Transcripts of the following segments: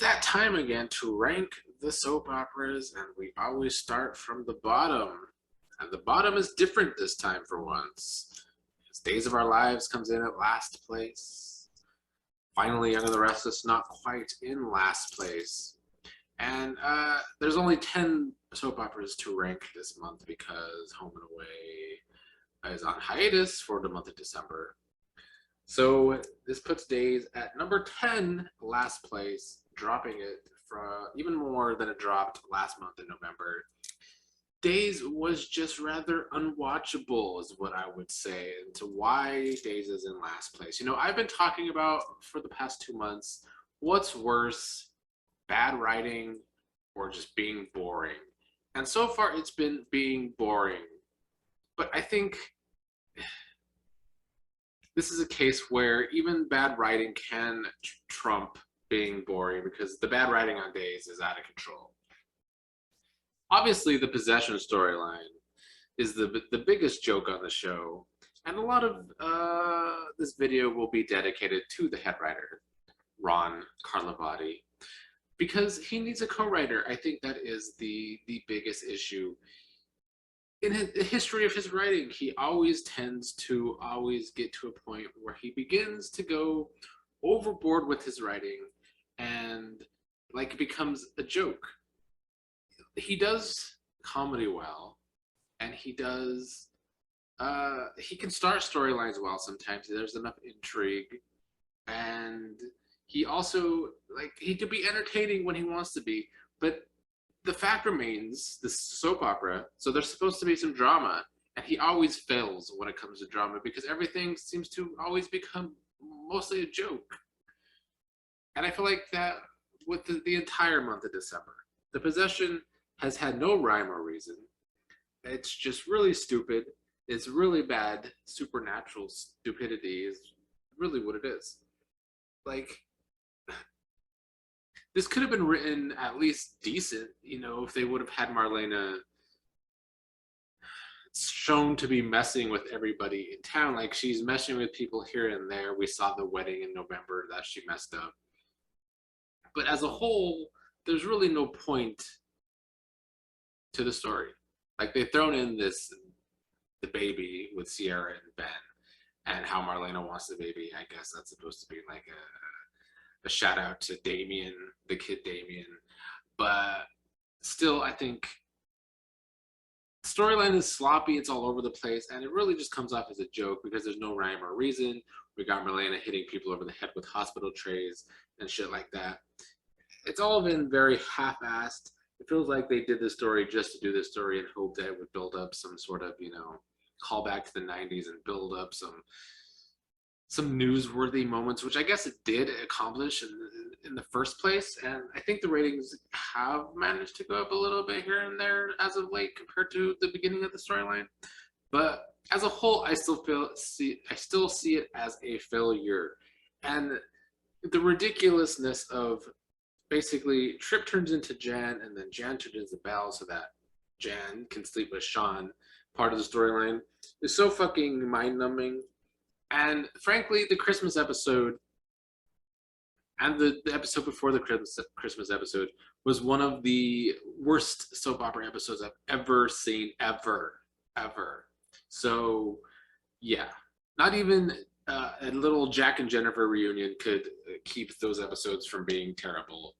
that time again to rank the soap operas, and we always start from the bottom. And the bottom is different this time for once. Days of Our Lives comes in at last place. Finally, Young and the Restless not quite in last place. And there's only 10 soap operas to rank this month because Home and Away is on hiatus for the month of December. So this puts Days at number 10, last place, dropping it for even more than it dropped last month in November. Days was just rather unwatchable, is what I would say, into why Days is in last place. You know, I've been talking about for the past 2 months, what's worse, bad writing or just being boring? And so far it's been being boring. But I think this is a case where even bad writing can trump being boring because the bad writing on Days is out of control. Obviously, the possession storyline is the biggest joke on the show, and a lot of this video will be dedicated to the head writer, Ron Carlivati, because he needs a co-writer. I think that is the biggest issue. In the history of his writing, he always tends to always get to a point where he begins to go overboard with his writing and like it becomes a joke. He does comedy well, and he does he can start storylines well sometimes. There's enough intrigue, and he also like he could be entertaining when he wants to be, but the fact remains this soap opera, so there's supposed to be some drama, and he always fails when it comes to drama because everything seems to always become mostly a joke. And I feel like that with the entire month of December. The possession has had no rhyme or reason. It's just really stupid. It's really bad. Supernatural stupidity is really what it is. Like, this could have been written at least decent, you know, if they would have had Marlena shown to be messing with everybody in town. Like, she's messing with people here and there. We saw the wedding in November that she messed up. But as a whole, there's really no point to the story. Like, they've thrown in the baby with Sierra and Ben, and how Marlena wants the baby. I guess that's supposed to be like a shout out to Damien, the kid Damien. But still, I think storyline is sloppy. It's all over the place, and it really just comes off as a joke because there's no rhyme or reason. We got Marlena hitting people over the head with hospital trays and shit like that. It's all been very half-assed. It feels like they did this story just to do this story and hope that it would build up some sort of, you know, callback to the 90s and build up some newsworthy moments, which I guess it did accomplish in the first place. And I think the ratings have managed to go up a little bit here and there as of late compared to the beginning of the storyline. But as a whole, I still see it as a failure. And the ridiculousness of basically Trip turns into Jan and then Jan turns into Belle so that Jan can sleep with Sean, part of the storyline, is so fucking mind-numbing. And frankly, the Christmas episode and the episode before the Christmas episode was one of the worst soap opera episodes I've ever seen, ever. So, yeah, not even a little Jack and Jennifer reunion could keep those episodes from being terrible.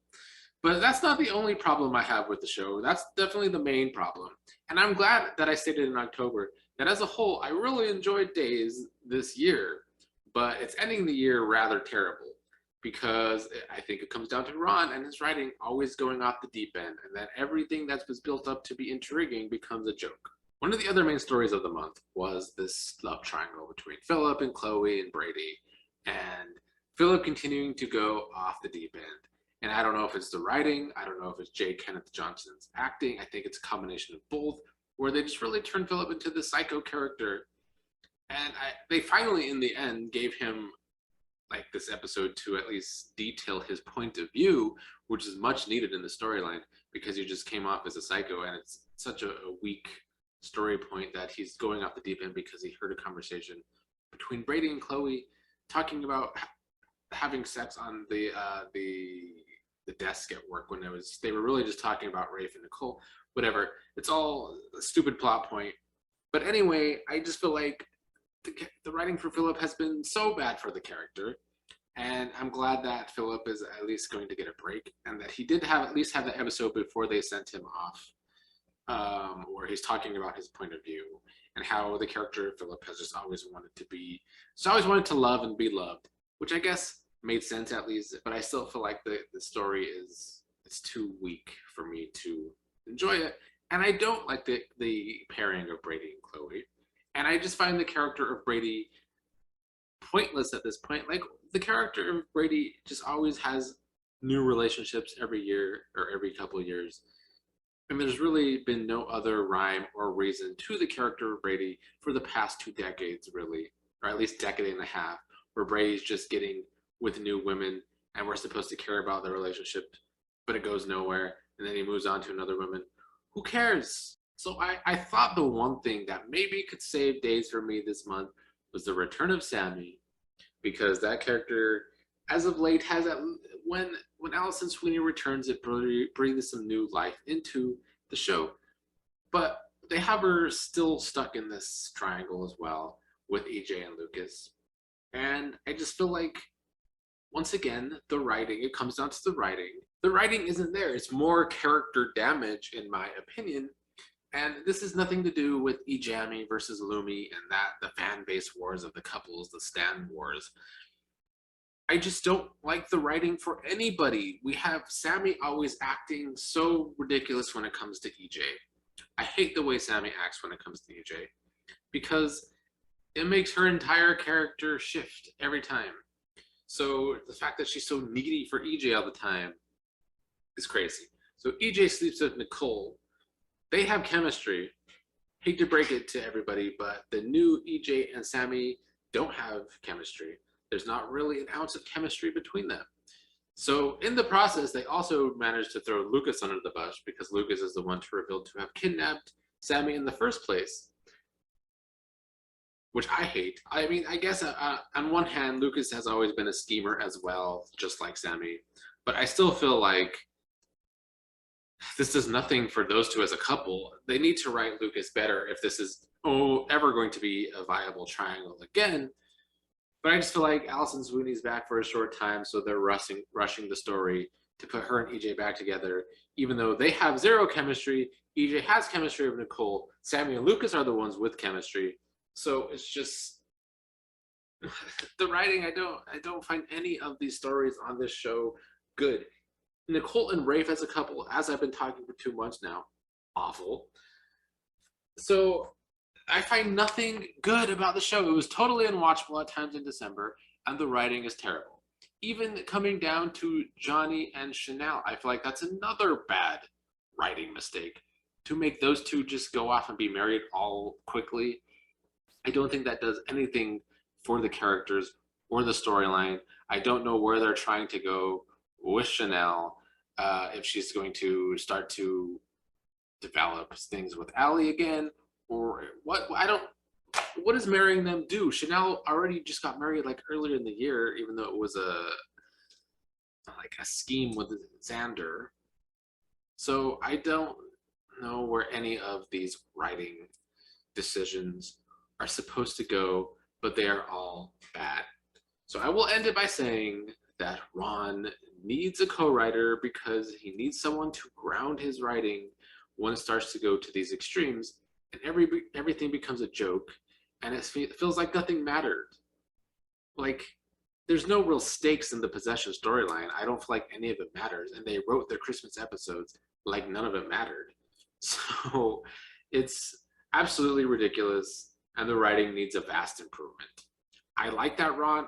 But that's not the only problem I have with the show. That's definitely the main problem. And I'm glad that I stated in October that as a whole, I really enjoyed Days this year, but it's ending the year rather terrible because I think it comes down to Ron and his writing always going off the deep end, and that everything that was built up to be intriguing becomes a joke. One of the other main stories of the month was this love triangle between Philip and Chloe and Brady, and Philip continuing to go off the deep end. And I don't know if it's the writing, I don't know if it's J. Kenneth Johnson's acting, I think it's a combination of both, where they just really turned Philip into the psycho character. And they finally, in the end, gave him like this episode to at least detail his point of view, which is much needed in the storyline because he just came off as a psycho, and it's such a weak story point that he's going off the deep end because he heard a conversation between Brady and Chloe talking about having sex on the desk at work when they were really just talking about Rafe and Nicole. Whatever. It's all a stupid plot point. But anyway, I just feel like the writing for Philip has been so bad for the character, and I'm glad that Philip is at least going to get a break, and that he did have at least have the episode before they sent him off, where he's talking about his point of view and how the character Philip has just always wanted to love and be loved, which I guess made sense at least. But I still feel like the story is too weak for me to enjoy it, and I don't like the pairing of Brady and Chloe, and I just find the character of Brady pointless at this point. Like, the character of Brady just always has new relationships every year or every couple of years. And there's really been no other rhyme or reason to the character of Brady for the past 2 decades, really, or at least decade and a half, where Brady's just getting with new women and we're supposed to care about the relationship, but it goes nowhere. And then he moves on to another woman. Who cares? So I thought the one thing that maybe could save days for me this month was the return of Sammy, because that character, as of late, has when Allison Sweeney returns, it breathes some new life into the show. But they have her still stuck in this triangle as well with EJ and Lucas, and I just feel like, once again, the writing. It comes down to the writing. The writing isn't there. It's more character damage, in my opinion. And this has nothing to do with Ejami versus Lumi and the fan base wars of the couples, the stan wars. I just don't like the writing for anybody. We have Sammy always acting so ridiculous when it comes to EJ. I hate the way Sammy acts when it comes to EJ, because it makes her entire character shift every time. So the fact that she's so needy for EJ all the time is crazy. So EJ sleeps with Nicole. They have chemistry. Hate to break it to everybody, but the new EJ and Sammy don't have chemistry. There's not really an ounce of chemistry between them. So in the process, they also managed to throw Lucas under the bus, because Lucas is the one revealed to have kidnapped Sammy in the first place, which I hate. I mean, I guess on one hand, Lucas has always been a schemer as well, just like Sammy. But I still feel like this does nothing for those two as a couple. They need to write Lucas better if this is ever going to be a viable triangle again. But I just feel like Allison Sweeney's back for a short time, so they're rushing the story to put her and EJ back together, even though they have zero chemistry. EJ has chemistry with Nicole. Sammy and Lucas are the ones with chemistry. So it's just the writing. I don't find any of these stories on this show good. Nicole and Rafe as a couple, as I've been talking for 2 months now, awful. So I find nothing good about the show. It was totally unwatchable at times in December, and the writing is terrible. Even coming down to Johnny and Chanel, I feel like that's another bad writing mistake. To make those two just go off and be married all quickly, I don't think that does anything for the characters or the storyline. I don't know where they're trying to go with Chanel, if she's going to start to develop things with Allie again, or what. What does marrying them do? Chanel already just got married like earlier in the year, even though it was a scheme with Xander. So I don't know where any of these writing decisions are supposed to go, but they are all bad. So I will end it by saying that Ron needs a co-writer, because he needs someone to ground his writing when it starts to go to these extremes, and everything becomes a joke, and it feels like nothing mattered. Like, there's no real stakes in the possession storyline. I don't feel like any of it matters, and they wrote their Christmas episodes like none of it mattered. So it's absolutely ridiculous, and the writing needs a vast improvement. I like that Ron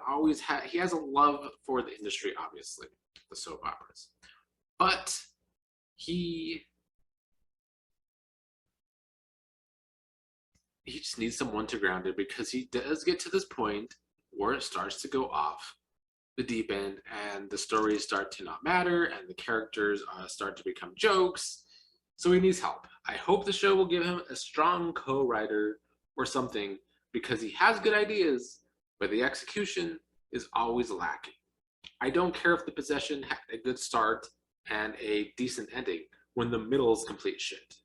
he has a love for the industry, obviously, the soap operas, but he just needs someone to ground it, because he does get to this point where it starts to go off the deep end, and the stories start to not matter, and the characters start to become jokes. So he needs help. I hope the show will give him a strong co-writer or something, because he has good ideas, but the execution is always lacking. I don't care if the possession had a good start and a decent ending when the middle is complete shit.